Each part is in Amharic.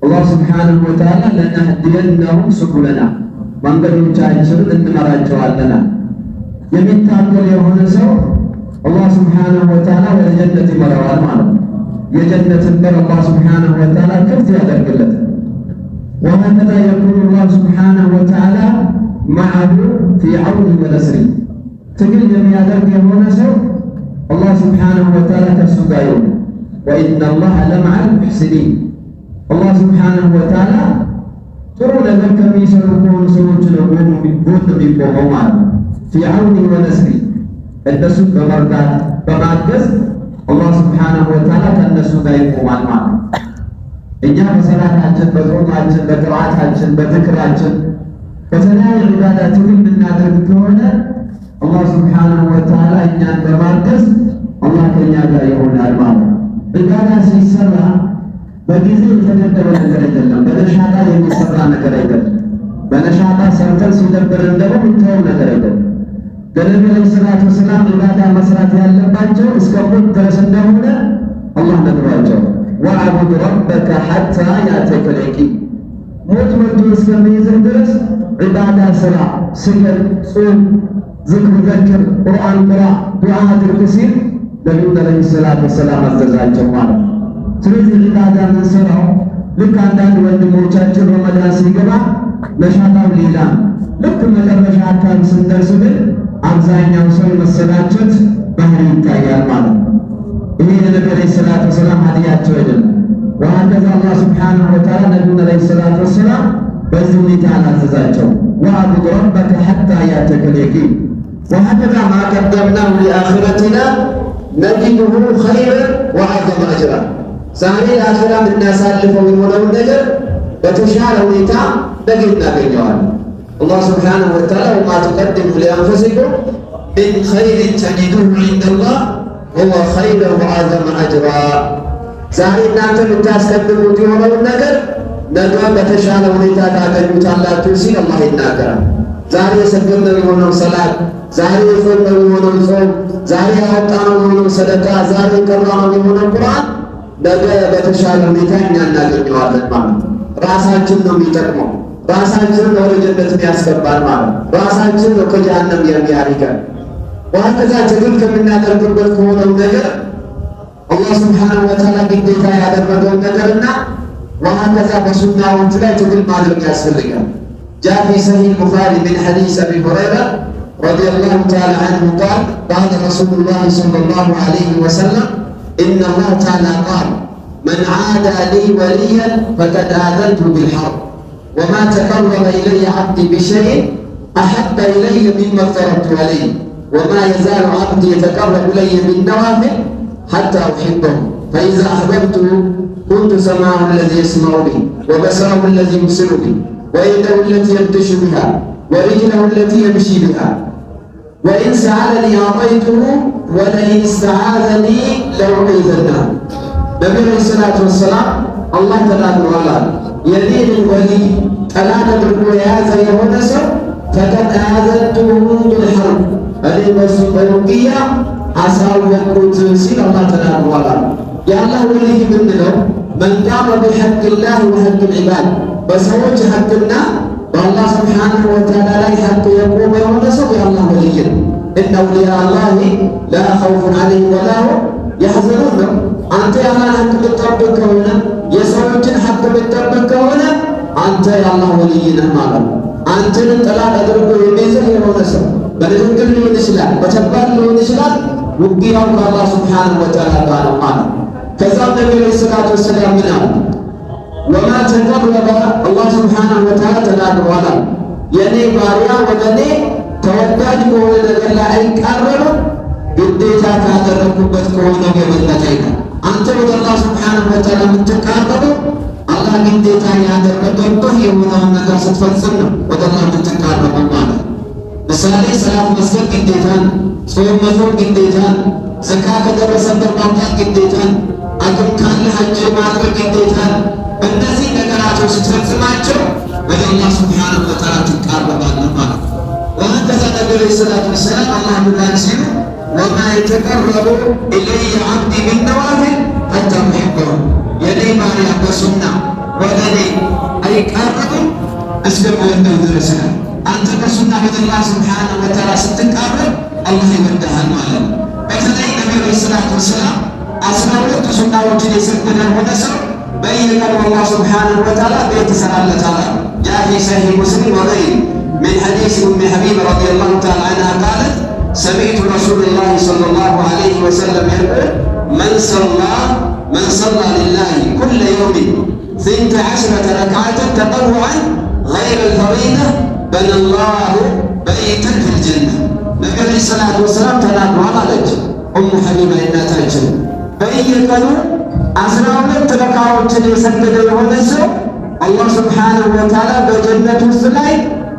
አላህ ሱብሓነሁ ወተዓላ ለነህዲየነሁም ሱቡለና መንገዶቻችንን እንመራቸዋለን። የሚታገል የሆነ ሰው አላህ ሱብሓነሁ ወተዓላ ወደ ጀነት ይመራዋል ማለት ነው። የጀነትን በር አላህ ሱብሓነሁ ወተዓላ ክፍት ያደርግለታል። ወሀከዛ የኩኑ አላህ ሱብሓነሁ ወተዓላ መዐሁ ፊ ዐውኒ ወነስሪ። ትግል የሚያደርግ የሆነ ሰው አላህ ሱብሓነሁ ወተዓላ ከእሱ ጋር ይሆናል። ወኢነላሀ ለመዐል ሙሕሲኒን። አላህ ሱብሓነሁ ወተዓላ ጥሩ ነገር ከሚሰሩ ከሆኑ ሰዎች ነው ጎን የሚቆመው ማለት ነው። ፊ ዐውኒ ወነስሪ፣ እነሱን በመርዳት በማገዝ አላህ ሱብሓነሁ ወተዓላ ከእነሱ ጋር ይቆማል ማለት ነው። እኛ በሰላታችን፣ በጾማችን፣ በቅርአታችን፣ በዝክራችን በተለያየ ዒባዳ ትግል የምናደርግ ከሆነ አላህ ሱብሓነሁ ወተዓላ እኛን በማገዝ አላህ ከእኛ ጋር ይሆናል ማለት ነው። ዒባዳ ሲሰራ በጊዜ የተገደበ ነገር አይደለም። በነሻጣ የሚሰራ ነገር አይደለም። በነሻጣ ሰርተን ሲደብረን ደግሞ የምንተወው ነገር አይደለም። በነቢዩ ዓለይሂ ሰላቱ ወሰላም ዒባዳ መስራት ያለባቸው እስከ ሞት ድረስ እንደሆነ አላህ ነግሯቸው፣ ወዐቡድ ረበከ ሐታ ያእቲየከል የቂን። ሞት መጥቶ እስከሚይዝህ ድረስ ዒባዳ ስራ፣ ስገድ፣ ጹም፣ ዝክር ዘክር፣ ቁርአን ቅራ፣ ዱዓ አድርግ ሲል ነቢዩ ዓለይሂ ሰላቱ ወሰላም አዘዛቸው ማለት ነው። ስለዚህ ዒባዳ የምንሰራው ልክ አንዳንድ ወንድሞቻችን ረመዳን ሲገባ ነሻጣው ሌላ፣ ልክ መጨረሻ አካባቢ ስንደርስ ግን አብዛኛው ሰው የመሰላቸት ባህሪ ይታያል ማለት ነው። ይሄ የነቢዩ ዓለይሂ ሰላቱ ወሰላም ሀዲያቸው አይደለም። ወሀከዛ አላህ ሱብሓነሁ ወተዓላ ነቢዩን ዓለይሂ ሰላቱ ወሰላም በዚህ ሁኔታ አላዘዛቸው። ወዐቡድ ረበከ ሐታ ያእቲየከል የቂን። ወሀከዛ ማ ቀደምናሁ ሊአኺረቲና ነጅዱሁ ኸይረን ወዐዘመ አጅራ። ዛሬ ለአኺራ የምናሳልፈው የሆነውን ነገር በተሻለ ሁኔታ ነገ እናገኘዋለን። አላህ ሱብሓነሁ ወተዓላ ወማ ቱቀድሙ ሊአንፉሲኩም ሚን ኸይሪን ተጅዱሁ ዒንደላህ ወሁወ ኸይረን ወዐዘመ አጅራ። ዛሬ እናንተ የምታስቀድሙት የሆነውን ነገር ነገ በተሻለ ሁኔታ ታገኙታላችሁ ሲል አላህ ይናገራል። ዛሬ የሰገድነው የሆነው ሰላት፣ ዛሬ የጾምነው የሆነው ጾም፣ ዛሬ ያወጣነው የሆነው ሰደቃ፣ ዛሬ የቀራነው የሆነው ቁርአን ነገ በተሻለ ሁኔታ እኛ እናገኘዋለን ማለት ነው። ራሳችን ነው የሚጠቅመው። ራሳችን ነው ወደ ጀነት የሚያስገባን ማለት ነው። ራሳችን ነው ከጀሃነም የሚያርቀን። ወሀከዛ ትግል ከምናደርግበት ከሆነው ነገር አላህ ሱብሓነሁ ወተዓላ ግዴታ ያደረገውን ነገርና ወሀከዛ በሱናዎቹ ላይ ትግል ማድረግ ያስፈልጋል። ጃአ ፊ ሰሒህ ቡኻሪ ሚን ሐዲስ አቢ ሁረይራ ረዲየላሁ ተዓላ ዐንሁ ቃል ቃለ ረሱሉላህ ሰለላሁ ዐለይሂ ወሰለም ኢነላህ ተዓላ ቃል መን ዓዳ ሊ ወሊየን ፈቀድ አዘንቱሁ ቢልሐርብ ወማ ተቀረበ ኢለየ ዐብዲ ቢሸይኢን አሐበ ኢለየ ሚማ ፍተረድቱ ዐለይህ ወማ የዛሉ ዐብዲ የተቀረቡ ኢለየ ቢነዋፊል ሐታ ኡሒበሁ ፈኢዛ አሕበብቱሁ ኩንቱ ሰምዐሁ አለዚ የስመዑ ቢሂ ወበሰረሁ አለዚ ዩብሲሩ ቢሂ ወየደሁ አለቲ የብጥሹ ቢሃ ወሪጅለሁ አለቲ የምሺ ቢሃ ወኢን ሰአለኒ አዕጠይቱሁ ወለኢን እስተዓዘኒ ለኡዒዘነሁ። ነቢዩ ዓለይሂ ሰላቱ ወሰላም አላህ ተናግሯል አሉ። የኔን ወሊይ ጠላት አድርጎ የያዘ የሆነ ሰው ፈቀድ አዘንቱሁ ቢልሐርብ፣ እኔ በሱ በውጊያ አሳወቅኩት ሲል አላህ ተናግሯል አሉ። የአላህ ወሊይ ምንድነው? መን ቃመ ቢሐቅላህ ወሐቅ ልዕባድ፣ በሰዎች ሐቅና በአላህ ሱብሓነሁ ወተዓላ ላይ ሐቅ የቆመ የሆነ ሰው የአላህ ወሊይ ነው። እነ አውሊያ አላሂ ላ ኸውፉን ዐለይሂም ወላ ሁም የሕዘኑን ነው። አንተ የአላህን ሐቅ ብትጠብቅ ከሆነ የሰዎችን ሐቅ ብትጠብቅ ከሆነ አንተ የአላህ ወሊይ ነህ ማለት ነው። አንተንም ጠላት አድርጎ የሚይዝህ የሆነ ሰው በንግግር ሊሆን ይችላል፣ በተግባር ሊሆን ይችላል። ውጊያው ከአላህ ሱብሓነሁ ወተዓላ ጋር ነው ማለት ነው። ከዛም ነቢዩ ዓለይሂ ሰላቱ ወሰላም ምን አሉ? ወማ ተቀረበ አላህ ሱብሓነሁ ወተዓላ ተናግሯል። የእኔ ባሪያ ወደ እኔ ተወዳጅ በሆነ ነገር ላይ አይቃረብም ግዴታ ካደረግኩበት ከሆነ የበለጠ ይላል። አንተ ወደ አላህ ሱብሓነሁ ወተዓላ የምትቃረበው አላህ ግዴታ ያደረገብህ የሆነውን ነገር ስትፈጽም ነው ወደ አላህ የምትቃረበው ማለት ነው። ምሳሌ ሰላት መስገድ ግዴታን፣ ጾም መጾም ግዴታን፣ ዘካ ከደረሰበት ማውጣት ግዴታን፣ አቅም ካለ ሐጅ ማድረግ ግዴታን። እነዚህ ነገራቶች ስትፈጽማቸው ወደ አላህ ሱብሓነሁ ወተዓላ ትቃረባለህ ማለት ነው። ወሀከዛ ነቢዩ ዓለይሂ ሰላቱ ወሰላም አላህ ብላን ሲሉ ወማ የተቀረቡ ኢለየ ዐብዲ ቢነዋፊል ሐታ ኡሒበሁ፣ የኔ ባሪያ በሱና ወደ እኔ ባይቃረብም እስከሚወደው ድረስ ነው። አንተ በሱና ወደላህ ሱብሓነሁ ወተዓላ ስትቃረብ አላህ ይወድሃል ማለት ነው። በተለይ ነቢዩ ዐለይሂ ሰላቱ ወሰላም 12 ሱናዎችን የሰገደ ሆነ ሰው በየቀኑ አላህ ሱብሓነሁ ወተዓላ ቤት ይሰራለታል። ጃአ ፊ ሰሒህ ሙስሊም ወገይሪሂ ሚን ሐዲስ ኡሚ ሐቢባ ረዲየላሁ ተዓላ ዐንሃ ቃለት ሰሚዕቱ ረሱለላህ ሰለላሁ ዐለይሂ ወሰለም የቁል መን ሰላ ሊላሂ ኩለ የውሚን 12 ረክዓተን ተጠውዐን ገይረ አልፈሪዳ በነላሁ በይተን ፊል ጀና። ነቢዩ ዐለይሂ ሰላቱ ወሰላም ተናግረዋል አለች ኡሙ ሐቢባ እናታችን። በየቀኑ 12 ረክዓቶችን የሰገደ የሆነ ሰው አላህ ሱብሓነሁ ወተዓላ በጀነት ውስጥ ላይ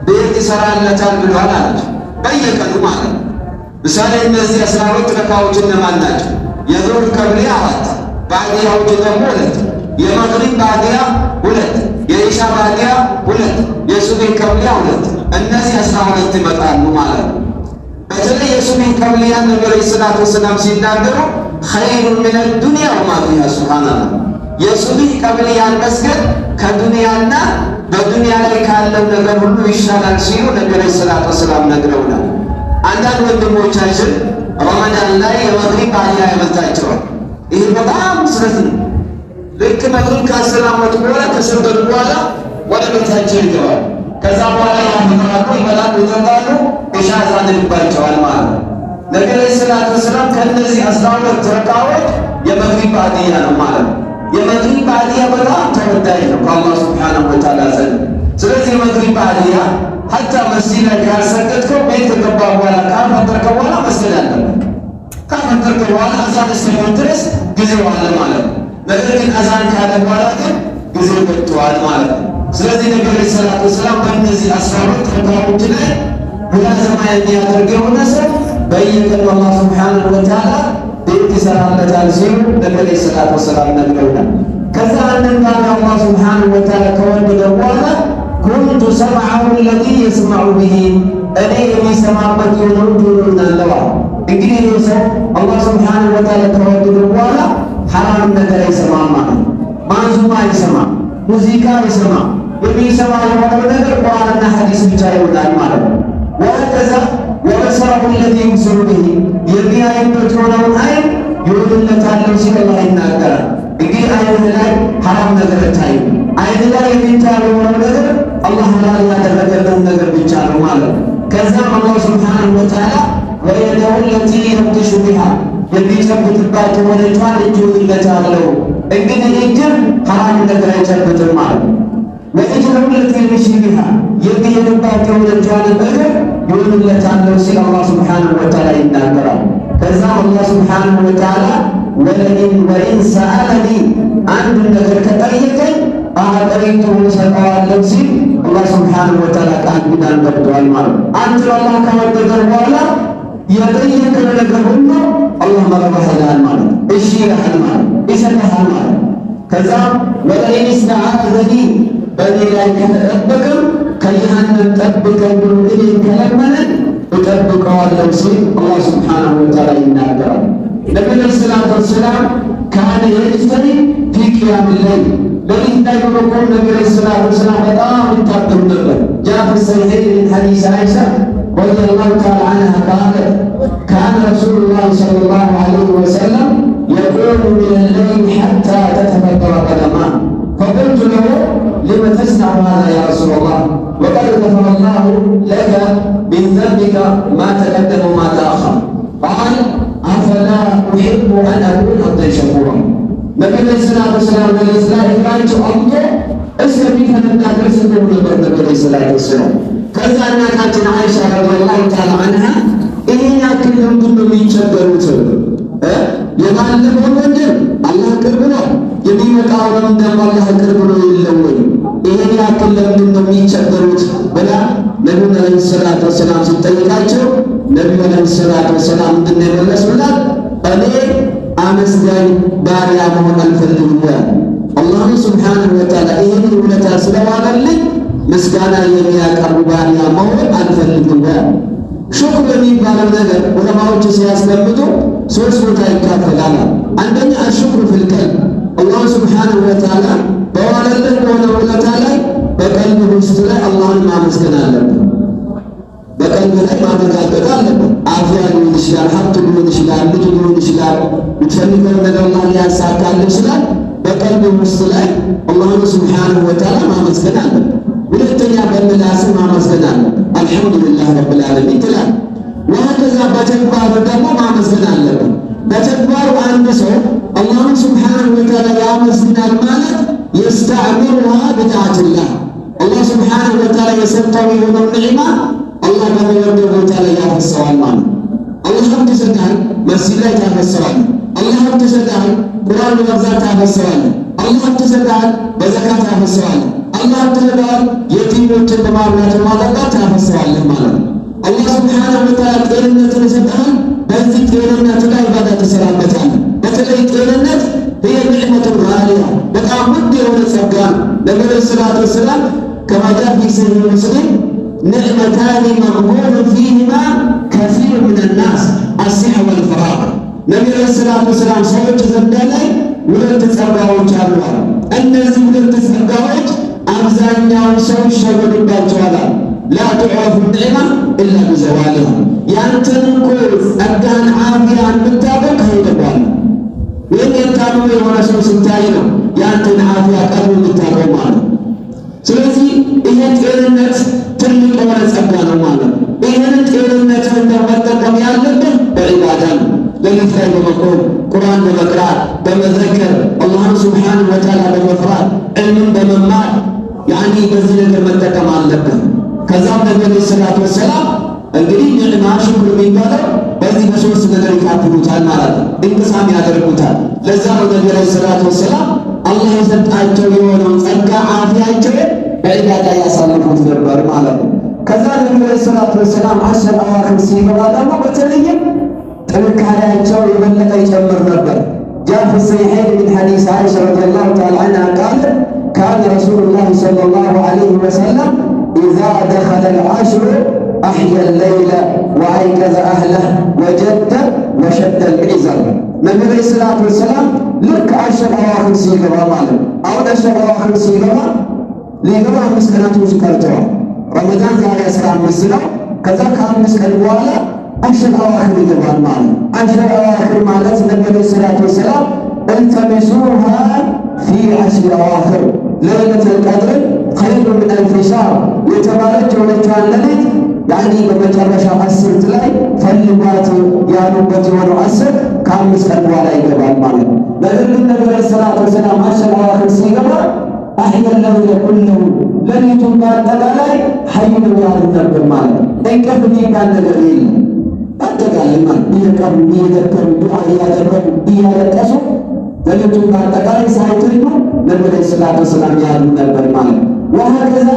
ቤት ይሰራለታል ብለዋል አለች። በየቀኑ ማለት ነው። ምሳሌ እነዚህ 12 ረክዓቶች እነማን ናቸው? የዙህር ቀብሊያ 4፣ ባዕዲያዎች ደግሞ 2፣ የመግሪብ ባዕዲያ 2፣ የኢሻ ባዕዲያ 2፣ የሱብሒ ቀብሊያ 2። እነዚህ 12 ይመጣሉ ማለት ነው። በተለይ የሱብሒ ቀብሊያ ነቢዩ ዐለይሂ ሰላቱ ወሰላም ሲናገሩ ኸይሩን ሚነ ዱንያ ወማ ፊሃ ሱብሓነላህ። የሱብሒ ቀብሊያን መስገድ ከዱንያና በዱንያ ላይ ካለው ነገር ሁሉ ይሻላል ሲሉ ነቢዩ ዐለይሂ ሰላቱ ወሰላም ነግረውናል። አንዳንድ ወንድሞቻችን ረመዳን ላይ የመግሪብ ባዕዲያ ያመልጣቸዋል። ይህ በጣም ስህተት ነው። ልክ መግሪብ ከ10 ዓመት በኋላ ከሰገዱ በኋላ ወደ ቤታቸው ይገባል። ከዛ በኋላ ያፈጥራሉ፣ ይበላሉ፣ ይጠጣሉ፣ ኢሻ ያሳድርባቸዋል ማለት ነው። ነቢዩ ዐለይሂ ሰላቱ ወሰላም ከእነዚህ 12 ረክዓቶች የመግሪብ ባዕዲያ ነው ማለት ነው። የመግሪብ ባዕዲያ በጣም ተወዳጅ ነው ከአላህ ሱብሓነሁ ወተዓላ ዘንድ። ስለዚህ የመግሪብ ባዕዲያ ሐታ መስጂድ ላይ ካልሰገድከው ቤት ከገባ በኋላ ካፈጠርከ በኋላ መስገድ አለበት። ካፈጠርከ በኋላ አዛን እስኪሆን ድረስ ጊዜው አለ ማለት ነው። ነገር ግን አዛን ካለ በኋላ ግን ጊዜው ገብቷል ማለት ነው። ስለዚህ ነቢዩ ዐለይሂ ሰላቱ ወሰላም በእነዚህ 12 ረክዓቶች ላይ ሙላዘማ የሚያደርግ የሆነ ሰው በየቀኑ አላህ ሱብሓነሁ ወተዓላ ቤት ይሰራለታል ሲሉ ነቢዩ ዐለይሂ ሰላቱ ወሰላም ነግረውናል። ከዛ አንድን ባሪያ አላህ ሱብሓነሁ ወተዓላ ከወደደ በኋላ ኩንቱ ሰምዐሁ አለዚ የስመዑ ቢሂ፣ እኔ የሚሰማበት የሆነው ጆሮን አለዋል። እንግዲህ ይህ ሰው አላህ ሱብሓነሁ ወተዓላ ከወደደ በኋላ ሐራም ነገር አይሰማም ማለት ነው። ማንዙማ አይሰማም፣ ሙዚቃ አይሰማም። የሚሰማ የሆነው ነገር ቁርአንና ሐዲስ ብቻ ይሆናል ማለት ነው። ወከዛ ወበሰረሁ አለዚ ዩብሲሩ ቢሂ፣ የሚያይበት የሆነውን አይን ይሆንለታል ሲል አላህ ይናገራል። እንግዲህ አይን ላይ ሐራም ነገር አይታይም። አይን ላይ የሚታየው ነገር አላህ ሐላል ያደረገልን ነገር ብቻ ነው ማለት ነው። ከዛም አላህ ሱብሓነሁ ወተዓላ ወየደሁ ለቲ የብጥሹ ቢሃ፣ የሚጨብጥባት የሆነቿን እጅ ይሆንለታል። እንግዲህ እጅም ሐራም ነገር አይጨብጥም ማለት ነው። ወእጅሁ ለቲ የምሺ ቢሃ፣ የሚሄድባት የሆነቿን እግር ይሆንለታል ሲል አላህ ሱብሓነሁ ወተዓላ ይናገራል። ከዛም አላህ ሱብሓነሁ ወተዓላ ወኢን ሰአለኒ፣ አንድ ነገር ከጠየቀኝ አዕጠይቱሁ እሰጠዋለሁ ሲል አላህ ሱብሓነሁ ወተዓላ ቃል ኪዳን ገብቷል ማለት ነው። አንተ አላህ ከወደደ በኋላ የጠየቀው ነገር ሁሉ አላህ መርሐባ ይላል ማለት ነው። እሺ ይልሃል ማለት ነው፣ ይሰጥሃል ማለት ነው። ከዛም ወኢን ኢስተዓዘኒ፣ በእኔ ላይ ከተጠበቅም ከጀሃነም ጠብቀኝ ብሎ እኔን ከለመነን እጠብቀዋለሁ ሲል አላህ ሱብሓነሁ ወተዓላ ይናገራል። ነቢዩ ዐለይሂ ሰላቱ ወሰላም ካነ የጅተሂድ ፊ ቂያም ሌይል፣ ሌሊት ላይ በመቆም ነቢዩ ዐለይሂ ሰላቱ ወሰላም በጣም ይታገሉ ነበር። ጃአ ፊ ሰሒሐይን ሚን ሐዲስ አይሻ ረዲየላሁ ተዓላ ዐንሃ ቃለት ካነ ረሱሉላህ ሰለላሁ ዐለይሂ ወሰለም የቁሙ ሚነ ሌይል ሐታ ተተፈጠረ ቀደማሁ ፈቁልቱ ለሁ ሊመ ተስነዑ ሃዛ ያ ረሱለላህ ወቀድ ገፈረ ላሁ ለከ ሚን ዘንቢከ ማ ተቀደመ ወማ ተአኸረ ቃል አፈላ ኡሒቡ አን አኩነ አብደን ሸኩራ። ነቢዩ ዐለይሂ ሰላቱ ወሰላም ሌሊት ላይ እግራቸው አምጦ እስከሚፈነዳ ድረስ እንደው ነበር ነቢዩ ዐለይሂ ሰላቱ ወሰላም። ከዛ እናታችን አይሻ ረዲየላሁ ተዓላ ዐንሃ ይህን ያክል ለምንድን ነው የሚቸገሩት? የባለፈው ወንድም አላህ ቅርብ ነው፣ የሚመጣውንም ደግሞ አላህ ቅርብ ነው የለም ወይ? ይህን ያክል ለምንድን ነው የሚቸገሩት ብላ ነቢዩ ዐለይሂ ሰላቱ ወሰላም ሲጠይቃቸው ነቢዩ ዐለይሂ ሰላቱ ወሰላም ምንድን ነው የመለሱላት? እኔ አመስጋኝ ባሪያ መሆን አልፈልግም። አላህ ሱብሓነሁ ወተዓላ ይህን ውለታ ስለዋለልኝ ምስጋና የሚያቀርቡ ባሪያ መሆን አልፈልግም። ሹክር የሚባለው ነገር ዑለማዎች ሲያስቀምጡ 3 ቦታ ይካፈላል። አንደኛ አሽኩሩ ፊል ቀልብ፣ አላህ ሱብሓነሁ ወተዓላ በዋለልህ በሆነ ውለታ ላይ የምትፈልገውን ነገር አላህ ሊያሳካልህ ይችላል። በቀልብ ውስጥ ላይ አላህን ሱብሓነሁ ወተዓላ ማመስገን አለብህ። ሁለተኛ በምላስህ ማመስገን አለብህ። አልሐምዱሊላህ ረብል ዓለሚን ትላለህ። ወሀከዛ በተግባር ደግሞ ማመስገን አለብህ። በተግባሩ አንድ ሰው አላህን ሱብሓነሁ ወተዓላ ያመስግናል ማለት የስተዕሚሩሃ ቢጣዓቲላህ አላህ ሱብሓነሁ ወተዓላ የሰጠው የሆነው ኒዕማ አላህ በሚወደው ቦታ ላይ ያፈሰዋል ማለት ነው። አላህ ሀብት ይሰጥሃል፣ መስጂድ ላይ ታፈሰዋለህ። አላህ ሀብት ይሰጥሃል፣ ቁርአን በመግዛት ታፈሰዋለህ። አላህ ሀብት ይሰጥሃል፣ በዘካት ታፈሰዋለህ። አላህ ሀብት ይሰጥሃል፣ የቲሞችን በማብላት ማጠጣት ታፈሰዋለህ ማለት ነው። አላህ ሱብሓነሁ ወተዓላ ጤንነትን ይሰጥሃል፣ በዚህ ጤንነት ላይ ኢባዳ ትሰራበታለህ። በተለይ ጤንነት ይህ ኒዕመቱ ጋሊያ በጣም ውድ የሆነ ጸጋ ነው። ነቢዩ ሰለላሁ ዐለይሂ ወሰለም ከማ ጃአ ፊ ሰሒህ ሙስሊም ኒዕመታኒ መግቡኑን ፊሂማ ከሲሩ ሚነናስ አሲሐ ወልፈራግ። ነቢዩ ሰለላሁ ዐለይሂ ወሰለም ሰዎች ዘንዳ ላይ ሁለት ጸጋዎች አሉ። እነዚህ ሁለት ጸጋዎች አብዛኛውን ሰው ይሸወድባቸዋል። ላ ቱዕረፉ ኒዕማ ኢላ ቢዘዋሊሃ። ያንተን እኮ ጸጋን ዓፊያን የምታውቀው ከሄደ በኋላ ወይም የታመመ የሆነ ሰው ስታይ ነው ያንተን ዓፊያ ቀርቦ የምታውቀው ማለት ነው። ስለዚህ ይሄ ጤንነት ትልቅ የሆነ ጸጋ ነው ማለት ነው። ይህንን ጤንነትን መጠቀም ያለብን በዒባዳ ነው። ሌሊት ላይ በመቆም ቁርአን በመቅራት በመዘከር አላህን ሱብሓነሁ ወተዓላ በመፍራት ዕልምን በመማር ያኒ በዚህ ነገር መጠቀም አለብን። ከዛም ነቢዩ ሰለላሁ ዐለይሂ ወሰለም እንግዲህ ኒዕማ ሽክር የሚባለው በዚህ በሶስት ነገር ይካፍሉታል ማለት ነው። እንቅሳም ያደርጉታል። ለዛ ነው ነቢዩ ሰለላሁ ዐለይሂ ወሰለም አላህ የሰጣቸው የሆነውን ጸጋ ዓፊያቸውን በዒባዳ ያሳልፉት ነበር ማለት ነው። ከዛ ነቢዩ ሰለላሁ ዐለይሂ ወሰለም አሽር አዋኺር ሲገባ ደግሞ በተለይም ጥንካሬያቸው የበለጠ ይጨምር ነበር። ጃአ ፊ ሰሒሐይን ሚን ሐዲስ ዓኢሻ ረዲየላሁ ተዓላ ዐንሃ ቃለ ካነ ረሱሉላህ ሰለላሁ ዐለይሂ ወሰለም ኢዛ ደኸለል ዐሽሩ አሕያ ሌይለ ወአይቀዘ አህለህ ወጀደ ወሸደል ሚዕዘር። ነቢዩ ሰለላሁ ዐለይሂ ወሰለም ልክ አሽር አዋኺር ሲገባ ማለት አሁን አሽር አዋኺር ሲገባ ሊገባ 5 ቀናቶች ቀርተዋል። ረመዳን ዛሬ 15 ነው። ከዛ ከ5 ቀን በኋላ አሽር አዋኺር ይገባል ማለት አሽር አዋኺር ማለት ነቢዩ ሰለላሁ ዐለይሂ ወሰለም التمسوها في عشر أواخر ليلة القدر خير من 1000 شهر የተባለች የሆነችዋን ሌሊት ያኒ በመጨረሻ 10 ላይ ፈልጓት ያሉበት የሆነው 10 ከ5 ቀን በኋላ ይገባል ማለት ነው። ነገር ግን ነቢዩ ሰለላሁ ዐለይሂ ወሰለም አሽር አዋኺር ሲገባ አሕያ ሌይለ ኩለሁ ሌሊቱን በአጠቃላይ ሐይ ነው ያሉት ነበር ማለት ነው። እንቅልፍ የሚባል ነገር የለም። አጠቃላይ ማለት እየቀሩ እየደከሙ ዱዓ እያደረጉ እያለቀሱ ሌሊቱን በአጠቃላይ ሳይተኙ ነቢዩ ሰለላሁ ዐለይሂ ወሰለም ያሉ ነበር ማለት ነው። ወሀከዛ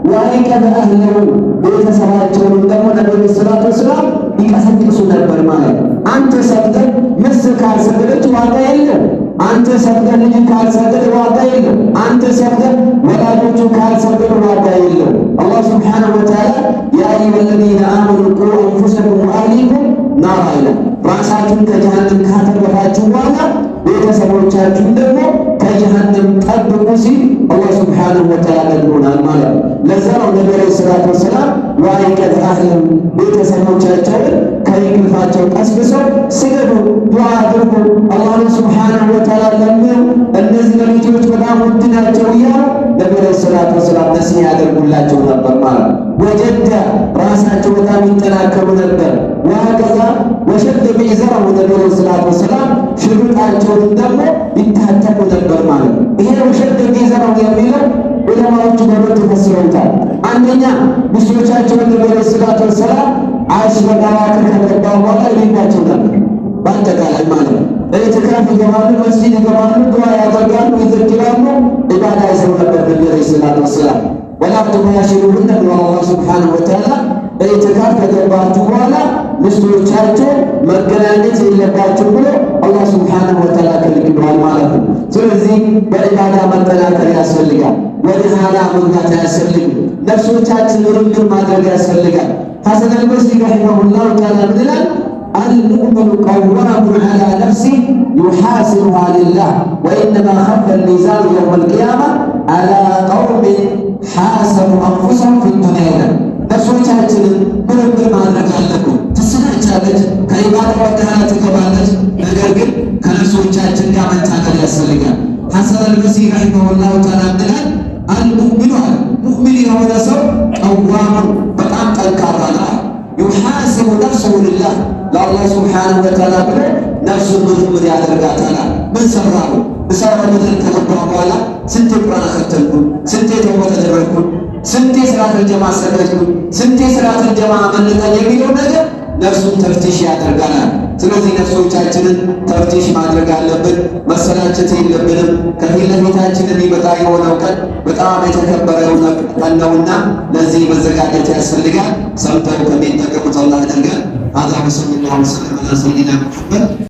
ወአይቀዘ አህለሁ ቤተሰባቸውን ደግሞ ነቢዩ ሰለላሁ ዐለይሂ ወሰለም ይቀሰቅሱ ነበር ማለት ነው። አንተ ሰግደህ ምስት ካልሰገደች ዋጋ የለም። አንተ ሰግደህ ልጅ ካልሰገደ ዋጋ የለም። አንተ ሰግደህ ወላጆቹ ካልሰገዱ ዋጋ የለም። አላህ ሱብሓነሁ ወተዓላ ያ አዩሀ ለዚነ አመኑ ቁ አንፉሰኩም ወአህሊኩም ናራ ይላል። ራሳችሁን ከጀሃነም ካተረፋችሁ በኋላ ቤተሰቦቻችሁን ደግሞ ከጀሃነም ጠብቁ ሲል አላህ ሱብሓነሁ ወተዓላ ነግሮናል ማለት ነው። ለዛ ነው ነቢዩ ሰለላሁ ዐለይሂ ወሰለም ወአይቀዘ አህለሁ ቤተሰቦቻቸውን ከእንቅልፋቸው ቀስቅሰው ስገዱ፣ ዱዓ አድርጉ፣ አላህን ሱብሓነሁ ወተዓላ ለምኑ፣ እነዚህ ሌሊቶች በጣም ውድ ናቸው እያሉ ነቢዩ ሰለላሁ ዐለይሂ ወሰለም ነሲሃ ያደርጉላቸው ነበር ማለት ነው። ወጀደ ራሳቸው በጣም ይጠናከሩ ነበር። ወሀከዛ ወሸደ ሚዕዘረሁ ነቢዩ ሰለላሁ ዐለይሂ ወሰለም ሽርጣቸውን ደግሞ ይታጠቁ ነበር ማለት ነው። ይሄ ወሸደ ሚዕዘረሁ የሚለው ዑለማዎቹ በሁለት ተፈስረውታል። አንደኛ ሚስቶቻቸውን ነቢዩ ሰለላሁ ዐለይሂ ወሰለም አሽር አዋኺር ከገባ በኋላ ይልኳቸው ነበር በአጠቃላይ ማለት ነው። ኢዕቲካፍ ይገባሉ፣ መስጂድ ይገባሉ፣ ዱዓ ያደርጋሉ፣ ይዘክራሉ፣ ኢባዳ ይሰሩ ነበር ነቢዩ ሰለላሁ ዐለይሂ ወሰለም። ወላ ቱባሺሩሁነ ብሎ አላህ ሱብሓነሁ ወተዓላ ኢዕቲካፍ ከገባችሁ በኋላ ሚስቶቻቸው መገናኘት የለባችሁ ብሎ አላህ ሱብሓነሁ ወተዓላ ከልክሏል ማለት ነው። ስለዚህ በኢባዳ መጠናከር ያስፈልጋል። ወደ ኋላ መግባት አያስፈልግም። ነፍሶቻችን ርግብ ማድረግ ያስፈልጋል። ሐሰን አልበስሪ ረሒመሁላሁ ተዓላ ምን ይላል? አልሙእሚኑ ቀዋሙን ዐላ ነፍሲሂ ዩሓሲቡሃ ሊላህ ወኢነማ ኸፈ ሚዛኑ የውመል ቂያማ ዐላ ቀውሚን ሓሰቡ አንፉሰሁም ፊ ዱንያ ይላል። ነፍሶቻችንን ምርምር ማድረግ አለብን። ትሰናቻለች፣ ከኢባዳ ወደ ኋላ ትገባለች። ነገር ግን ከነፍሷ ነፍሶቻችን ጋር መታገል ያስፈልጋል። ሐሰን አልበስሪ ረሂመሁላሁ ተዓላ ብለናል አልሙእሚኑ አለ ሙእሚን የሆነ ሰው ቀዋሙ በጣም ጠንካራ ነው። ዩሐሲቡ ነፍሰሁ ሊላህ ለአላህ ሱብሓነሁ ወተዓላ ብሎ ነፍሱን ምርምር ያደርጋታል። ምን ሰራሁ እሰራው ምድር ከገባሁ በኋላ ስንቴ ቁርአን ከተልኩ፣ ስንቴ ተውበት ተደረግኩ፣ ስንቴ ሰላተል ጀማዓ ሰገድኩ፣ ስንቴ ሰላተል ጀማዓ አመለጠኝ የሚለው ነገር ነፍሱን ተፍቲሽ ያደርጋናል። ስለዚህ ነፍሶቻችንን ተፍቲሽ ማድረግ አለብን። መሰላቸት የለብንም። ከፊት ለፊታችን የሚመጣ የሆነው ቀን በጣም የተከበረ ቀን ነውና ለዚህ መዘጋጀት ያስፈልጋል። ሰምተው ከሚጠቀሙት አላህ ያደርገን። አዛ ወሰለላሁ ዐለይሂ ወሰለም